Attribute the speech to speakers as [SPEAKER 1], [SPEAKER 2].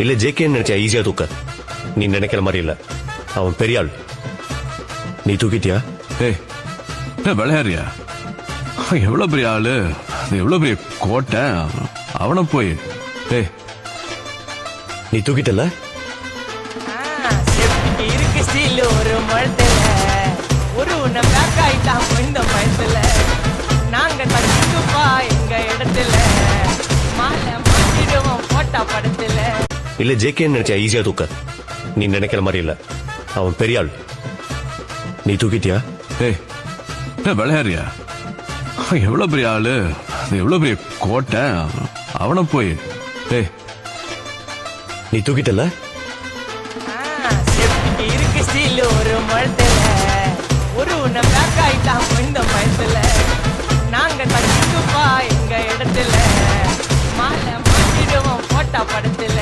[SPEAKER 1] இல்ல ஜேகே நினைச்சா ஈஸியா தூக்க. நீ நினைக்கிற மாதிரி இல்ல, அவன் பெரிய ஆள். நீ தூக்கிட்டியா?
[SPEAKER 2] ஏய், என்ன விளையாடுறியா? எவ்வளவு பெரிய ஆளு, எவ்வளவு பெரிய கோட்டை, அவனை போய் ஏய்
[SPEAKER 1] நீ தூக்கிட்டல?
[SPEAKER 3] இருக்கு ஸ்டீல் ஒரு மழத்துல ஒரு உன்னை பேக் ஆயிட்டான் இந்த பயத்துல. நாங்க தச்சுப்பா எங்க இடத்துல மாலை மாட்டிடுவோம் போட்டா படத்துல.
[SPEAKER 1] இல்ல ஜேகே நினைச்சா ஈஸியா தூக்க. நீ நினைக்கிற மாதிரி இல்ல, அவன் பெரிய ஆள். நீ தூக்கிட்டியா?
[SPEAKER 2] ஏய், என்ன விளையாடுறியா? எவ்வளவு பெரிய ஆளு, எவ்வளவு பெரிய கோட்டை, அவனை போய் ஏய்
[SPEAKER 1] நீ தூக்கிட்டல?
[SPEAKER 3] இருக்கு ஸ்டீல் ஒரு மழத்துல ஒரு உன்னை பேக் ஆயிட்டான் இந்த பயத்துல. நாங்க தச்சுப்பா எங்க இடத்துல மாலை மாட்டிடுவோம் போட்டா படத்துல.